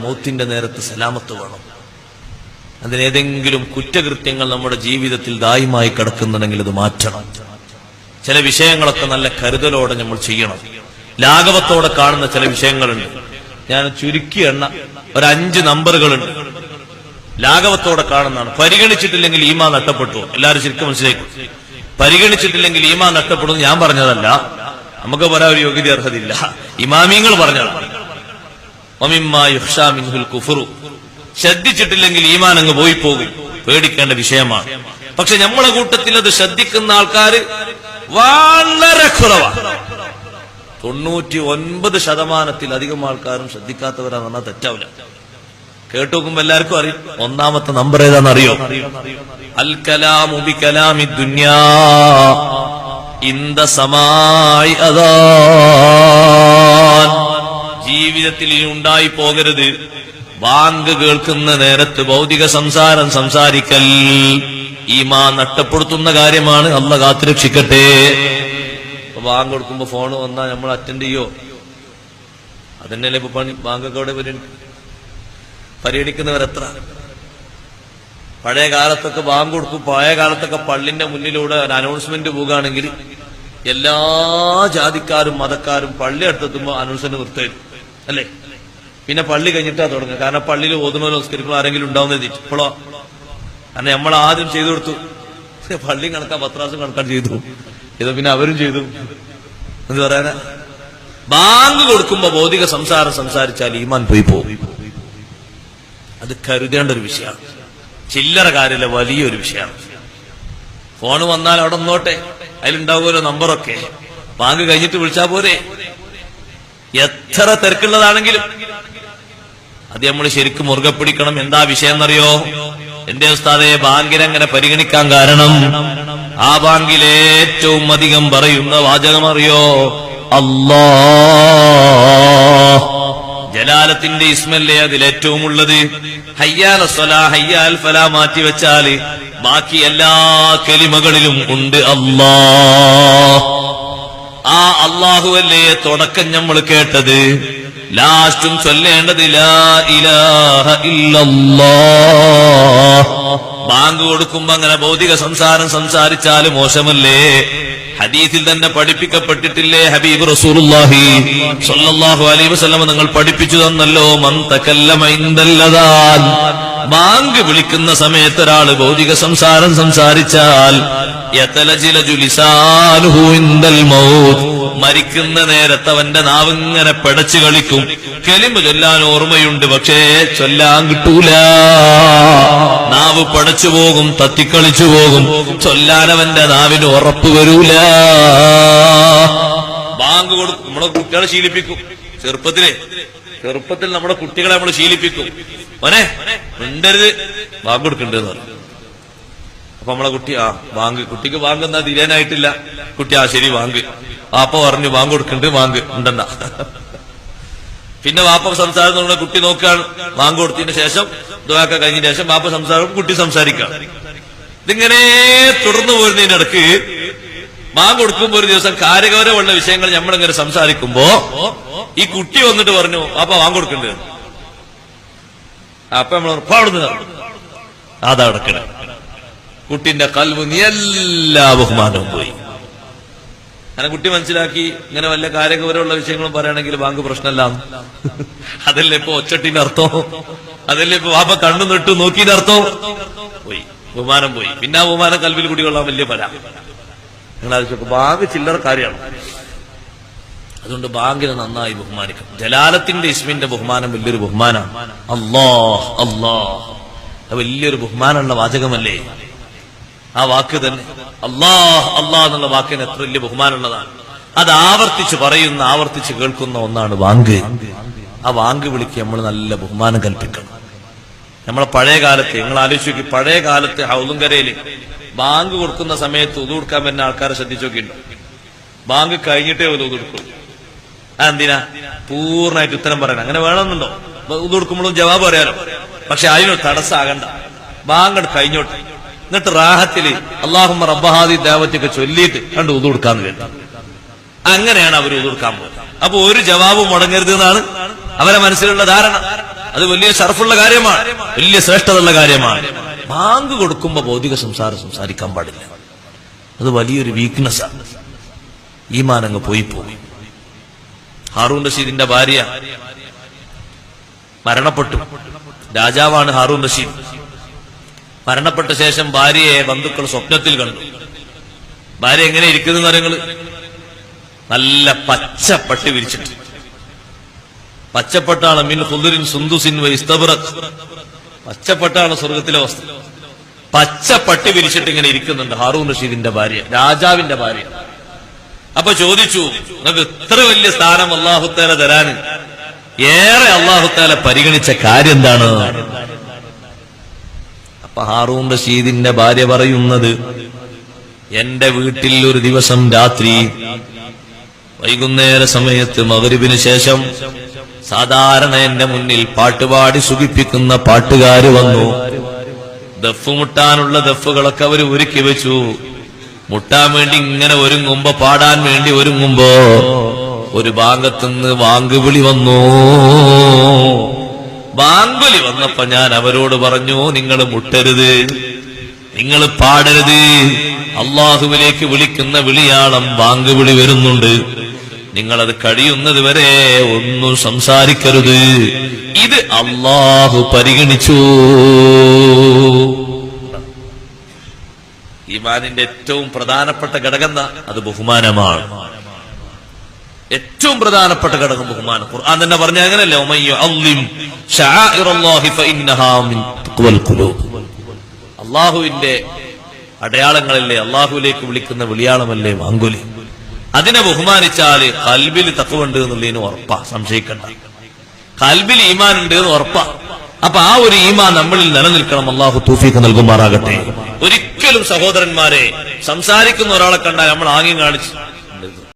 മൗത്തിന്റെ നേരത്ത് സലാമത്ത് വേണം. അതിനേതെങ്കിലും കുറ്റകൃത്യങ്ങൾ നമ്മുടെ ജീവിതത്തിൽ ദായിമായി കിടക്കുന്നുണ്ടെങ്കിൽ അത് മാറ്റണം. ചില വിഷയങ്ങളൊക്കെ നല്ല കരുതലോടെ നമ്മൾ ചെയ്യണം. ലാഘവത്തോടെ കാണുന്ന ചില വിഷയങ്ങളുണ്ട്. ഞാൻ ചുരുക്കി എണ്ണ ഒരു 5 നമ്പറുകളുണ്ട്. ലാഘവത്തോടെ കാണുന്നതാണ്. പരിഗണിച്ചിട്ടില്ലെങ്കിൽ ഈമാൻ നഷ്ടപ്പെട്ടു. എല്ലാവരും ശരിക്കും മനസ്സിലാക്കും. പരിഗണിച്ചിട്ടില്ലെങ്കിൽ ഈമാൻ നഷ്ടപ്പെടും. ഞാൻ പറഞ്ഞതല്ല, നമുക്ക് പറയാൻ ഒരു യോഗ്യത അർഹതയില്ല, ഇമാമിങ്ങൾ പറഞ്ഞതാണ്. ശ്രദ്ധിച്ചിട്ടില്ലെങ്കിൽ ഈമാൻ അങ്ങ് പോയി പോകും. പേടിക്കേണ്ട വിഷയമാണ്. പക്ഷെ നമ്മളെ കൂട്ടത്തിൽ അത് ശ്രദ്ധിക്കുന്ന ആൾക്കാർ വളരെ കുറവാണ്. 99% ആൾക്കാരും ശ്രദ്ധിക്കാത്തവരാന്ന് പറഞ്ഞാൽ തെറ്റാവില്ല. കേട്ടു നോക്കുമ്പോ എല്ലാവർക്കും അറിയും. ഒന്നാമത്തെ നമ്പർ ഏതാണെന്നറിയോ? അൽ കലാമു ബി കലാമി ദുനിയാ ഇന്ദ സമായി അദാൻ. ജീവിതത്തിൽ ഇനി ഉണ്ടായി പോകരുത് ബാങ്ക് കേൾക്കുന്ന നേരത്ത് ഭൗതിക സംസാരം സംസാരിക്കൽ. ഈമാൻ നഷ്ടപ്പെടുത്തുന്ന കാര്യമാണ്. അല്ലാഹ് കാത്തുരക്ഷിക്കട്ടെ. ബാങ്ക് കൊടുക്കുമ്പോ ഫോൺ വന്നാൽ നമ്മൾ അറ്റൻഡ് ചെയ്യോ? അതന്നെയല്ലേ ഇപ്പൊ പണി. ബാങ്കൊക്കെ അവിടെ പരിഗണിക്കുന്നവരെത്ര? പഴയ കാലത്തൊക്കെ ബാങ്ക് കൊടുക്കും. പഴയ കാലത്തൊക്കെ പള്ളിന്റെ മുന്നിലൂടെ ഒരു അനൗൺസ്മെന്റ് പോകുകയാണെങ്കിൽ എല്ലാ ജാതിക്കാരും മതക്കാരും പള്ളി അടുത്തെത്തുമ്പോ അനൗൺസ്മെന്റ് നിർത്തും, അല്ലേ? പിന്നെ പള്ളി കഴിഞ്ഞിട്ടാ തുടങ്ങുക. കാരണം പള്ളിയിൽ ഓതുന്നവരോ സംസ്കരിക്കണോ ആരെങ്കിലും ഉണ്ടാവുന്നത് ഇപ്പോഴോ? കാരണം നമ്മൾ ആദ്യം ചെയ്തു കൊടുത്തു. പള്ളി കണക്കാൻ പത്രാസും കണക്കാൻ ചെയ്തു. ഇത് പിന്നെ അവരും ചെയ്തു. എന്ത് പറയാനാ? ബാങ്ക് കൊടുക്കുമ്പോ ഭൗതിക സംസാരം സംസാരിച്ചാൽ ഈമാൻ പോയി പോകും. അത് കരുതേണ്ട ഒരു വിഷയമാണ്. ചില്ലറ കാര്യമില്ല, വലിയൊരു വിഷയമാണ്. ഫോണ് വന്നാൽ അവിടെ നിന്നോട്ടെ, അതിലുണ്ടാവുമല്ലോ നമ്പറൊക്കെ. ബാങ്ക് കഴിഞ്ഞിട്ട് വിളിച്ചാൽ പോരെ? എത്ര തിരക്കുള്ളതാണെങ്കിലും അത് നമ്മൾ ശരിക്കും മുറുകെ പിടിക്കണം. എന്താ വിഷയം എന്നറിയോ? എന്റെ ഉസ്താദെ, ബാങ്കിനെങ്ങനെ പരിഗണിക്കാൻ കാരണം? ആ ബാങ്കിലെ ഏറ്റവും അധികം പറയുന്ന വാചകം അറിയോ? അല്ലാഹ്. ജലാലത്തിന്റെ ഇസ്മല്ലേ അതിലേറ്റവും ഉള്ളത്. ഹയ്യാൽ സ്വലാ ഹയ്യാൽ ഫലാ മാറ്റിവെച്ചാല് ബാക്കി എല്ലാ കലിമകളിലും ഉണ്ട് അല്ലാഹ്. ആ അല്ലാഹുവല്ലേ തുടക്കം നമ്മൾ കേട്ടത്. ലാസ്റ്റും ചൊല്ലേണ്ടത് ലാ ഇലാഹ ഇല്ലല്ലാഹ്. ബാങ്ക് കൊടുക്കുമ്പോ അങ്ങനെ ഭൗതിക സംസാരം സംസാരിച്ചാല് മോശമല്ലേ? ഹദീസിൽ തന്നെ പഠിപ്പിക്കപ്പെട്ടിട്ടില്ലേ? ഹബീബ് റസൂലുള്ളാഹി സ്വല്ലല്ലാഹു അലൈഹി വസല്ലം നിങ്ങൾ പഠിപ്പിച്ചു തന്നല്ലോ, മൻ തകല്ലമ ഇൻദൽ അദാൻ. ബാങ്ക് വിളിക്കുന്ന സമയത്ത് ഒരാള് ഭൗതിക സംസാരം സംസാരിച്ചാൽ യതലജിലജു ലിസാനുഹു ഇൻദൽ മൗത്ത്. മരിക്കുന്ന നേരത്ത് അവന്റെ നാവിങ്ങനെ പിടച്ചു കളിക്കും. കലിമ ചൊല്ലാൻ ഓർമ്മയുണ്ട്, പക്ഷേ ചൊല്ലാൻ കിട്ടൂല. നാവ് പടച്ചു പോകും, തത്തിക്കളിച്ചു പോകും. ചൊല്ലാൻ അവന്റെ നാവിന് ഉറപ്പ് വരൂല. ബാങ്ക് കൊടുക്കും. നമ്മളെ കുട്ടികളെ ശീലിപ്പിക്കും. ചെറുപ്പത്തിൽ നമ്മുടെ കുട്ടികളെ നമ്മൾ ശീലിപ്പിക്കും. മോനെ മിണ്ടരുത്, ബാങ്ക് കൊടുക്കണ്ടെന്ന് പറയും. അപ്പൊ നമ്മളെ കുട്ടി കുട്ടിക്ക് ബാങ്ക് എന്നാ തിരിയാനായിട്ടില്ല. കുട്ടി ശരി ബാങ്ക്. വാപ്പ പറഞ്ഞു ബാങ്ക് കൊടുക്കണ്ട്, ബാങ്ക് ഉണ്ടണ്ട. പിന്നെ വാപ്പ സംസാരം നമ്മുടെ കുട്ടി നോക്കുകയാണ്. ബാങ്ക് കൊടുത്തതിന് ശേഷം ദുആക്കെ കഴിഞ്ഞതിന് ശേഷം വാപ്പ സംസാരം, കുട്ടി സംസാരിക്കുകയാണ്. ഇതിങ്ങനെ തുടർന്നു പോരുന്നതിനിടക്ക് ബാങ്ക് കൊടുക്കുമ്പോ ഒരു ദിവസം കാര്യഗൗരവമുള്ള വിഷയങ്ങൾ നമ്മളിങ്ങനെ സംസാരിക്കുമ്പോ ഈ കുട്ടി വന്നിട്ട് പറഞ്ഞു വാപ്പ ബാങ്ക് കൊടുക്കണ്ട്. അപ്പൊ നമ്മൾ ഉറപ്പാടുന്നു അതാ നടക്കണേ. കുട്ടിന്റെ കൽവ് എല്ലാ ബഹുമാനവും പോയി. അങ്ങനെ കുട്ടി മനസ്സിലാക്കി ഇങ്ങനെ വല്ല കാര്യഗൗരവമുള്ള വിഷയങ്ങളും പറയുകയാണെങ്കിൽ ബാങ്ക് പ്രശ്നമല്ല. അതല്ലേ ഇപ്പൊ ഒച്ചട്ടിന്റെ അർത്ഥം? അതല്ലേ ഇപ്പൊ വാപ്പ കണ്ണു നെട്ടു നോക്കിന്റെ അർത്ഥം? പോയി, ബഹുമാനം പോയി. പിന്നെ ആ ബഹുമാനം കൽവിൽ കുടികൊള്ളാൻ വലിയ പല. നിങ്ങൾ ആലോചിച്ചു, ബാങ്ക് ചില്ലറ കാര്യമാണ്. അതുകൊണ്ട് ബാങ്കിനെ നന്നായി ബഹുമാനിക്കണം. ജലാലത്തിന്റെ ഇസ്മിന്റെ ബഹുമാനം വലിയൊരു ബഹുമാനാണ്. അല്ലാഹ് അല്ലാഹ്, വലിയൊരു ബഹുമാനമുള്ള വാചകമല്ലേ ആ വാക്ക് തന്നെ? അല്ലാഹ് അല്ലാഹ് എന്നുള്ള വാക്കിന് എത്ര വലിയ ബഹുമാനമുള്ളതാണ്. അത് ആവർത്തിച്ച് പറയുന്ന, ആവർത്തിച്ച് കേൾക്കുന്ന ഒന്നാണ് ബാങ്ക്. ആ ബാങ്ക് വിളിക്ക് നമ്മൾ നല്ല ബഹുമാനം കൽപ്പിക്കണം. നമ്മളെ പഴയ കാലത്ത് നിങ്ങൾ ആലോചിച്ച്, പഴയ കാലത്ത് ഹൗലുങ്കരയില് ബാങ്ക് കൊടുക്കുന്ന സമയത്ത് ഉദു കൊടുക്കാൻ വരുന്ന ആൾക്കാരെ ശ്രദ്ധിച്ചു നോക്കിയിട്ടുണ്ടോ? ബാങ്ക് കഴിഞ്ഞിട്ടേ ഉദു കൊടുക്കുള്ളൂ. അതെന്തിനാ? പൂർണ്ണമായിട്ട് ഉത്തരം പറയണം. അങ്ങനെ വേണമെന്നുണ്ടോ? ഉദു കൊടുക്കുമ്പോഴും ജവാബ് പറയാലോ. പക്ഷെ അതിനൊരു തടസ്സമാകണ്ട. ബാങ്ക് കഴിഞ്ഞോട്ടെ, എന്നിട്ട് റാഹത്തില് അല്ലാഹുമ്മ റബ്ബ ഹാദി ദഅവത്തിക്ക് ചൊല്ലിയിട്ട് കണ്ട് ഉദു കൊടുക്കാന്ന് കേട്ടു. അങ്ങനെയാണ് അവർ ഉദു കൊടുക്കാൻ പോകുന്നത്. അപ്പൊ ഒരു ജവാബ് മുടങ്ങരുത് എന്നാണ് അവരെ മനസ്സിലുള്ള ധാരണ. അത് വലിയ ഷറഫുള്ള കാര്യമാണ്, വലിയ ശ്രേഷ്ഠതയുള്ള കാര്യമാണ്. ബാങ്ക് കൊടുക്കുമ്പോ ഭൗതിക സംസാരിക്കാൻ പാടില്ല. അത് വലിയൊരു വീക്ക്നെസ്സാണ്. ഈമാൻ അങ്ങ് പോയി പോകും. ഹാറൂൺ റഷീദിന്റെ ഭാര്യ മരണപ്പെട്ടു. രാജാവാണ് ഹാറൂൺ റഷീദ്. മരണപ്പെട്ട ശേഷം ഭാര്യയെ ബന്ധുക്കൾ സ്വപ്നത്തിൽ കണ്ടു. ഭാര്യ എങ്ങനെ ഇരിക്കുന്ന കാര്യങ്ങള്, നല്ല പച്ചപ്പട്ടി വിരിച്ചിട്ട്, പച്ചപ്പട്ടാണ് മിൻ ഖുദുരിൻ സുന്ദുസിൻ വ ഇസ്തബ്റഖ്, പച്ചപ്പട്ടാണ് സ്വർഗത്തിലെ വസ്തു. പച്ചപ്പട്ടി വിരിച്ചിട്ട് ഇങ്ങനെ ഇരിക്കുന്നുണ്ട് ഹാറൂൺ റഷീദിന്റെ ഭാര്യ, രാജാവിന്റെ ഭാര്യ. അപ്പൊ ചോദിച്ചു, നിങ്ങൾക്ക് ഇത്ര വലിയ സ്ഥാനം അല്ലാഹുത്താല തരാന് ഏറെ അല്ലാഹുത്താല പരിഗണിച്ച കാര്യം എന്താണ്? അപ്പൊ ഹാറൂൺ റഷീദിന്റെ ഭാര്യ പറയുന്നത്, എന്റെ വീട്ടിൽ ഒരു ദിവസം രാത്രി വൈകുന്നേര സമയത്ത് മഗ്‌രിബിന് ശേഷം സാധാരണ എന്റെ മുന്നിൽ പാട്ടുപാടി സുഖിപ്പിക്കുന്ന പാട്ടുകാര് വന്നു. ദഫ് മുട്ടാനുള്ള ദഫുകളൊക്കെ അവർ ഒരുക്കി വെച്ചു. മുട്ടാൻ വേണ്ടി ഇങ്ങനെ ഒരുങ്ങുമ്പോ, പാടാൻ വേണ്ടി ഒരുങ്ങുമ്പോ ഒരു ഭാഗത്തുനിന്ന് വാങ്കുവിളി വന്നു. വാങ്കുലി വന്നപ്പോ ഞാൻ അവരോട് പറഞ്ഞു, നിങ്ങൾ മുട്ടരുത്, നിങ്ങൾ പാടരുത്. അള്ളാഹുവിലേക്ക് വിളിക്കുന്ന വിളിയാളം വാങ്കുവിളി വരുന്നുണ്ട്. നിങ്ങളത് കഴിയുന്നത് വരെ ഒന്നും സംസാരിക്കരുത്. ഇത് അള്ളാഹു പരിഗണിച്ചു. ഈമാനിന്റെ ഏറ്റവും പ്രധാനപ്പെട്ട ഘടകം അത് ബഹുമാനമാണ്. ഏറ്റവും പ്രധാനപ്പെട്ട ഘടകം ബഹുമാനം. ഖുർആൻ തന്നെ പറഞ്ഞ അങ്ങനെയല്ലേ, അള്ളാഹുവിന്റെ അടയാളങ്ങളല്ലേ, അള്ളാഹുവിലേക്ക് വിളിക്കുന്ന വിളിയാളമല്ലേ വാങ്കുലി. അതിനെ ബഹുമാനിച്ചാല് ഖൽബിൽ തഖ്വയുണ്ട് എന്നുള്ളതിന് ഉറപ്പാ, സംശയിക്കണ്ട. ഖൽബിൽ ഈമാൻ ഉണ്ട് എന്ന് ഉറപ്പാ. അപ്പൊ ആ ഒരു ഈമാൻ നമ്മളിൽ നിലനിൽക്കണം. അള്ളാഹു തൗഫീഖ് നൽകുമാറാകട്ടെ. ഒരിക്കലും സഹോദരന്മാരെ, സംസാരിക്കുന്ന ഒരാളെ കണ്ടാൽ നമ്മൾ ആംഗ്യം കാണിച്ച്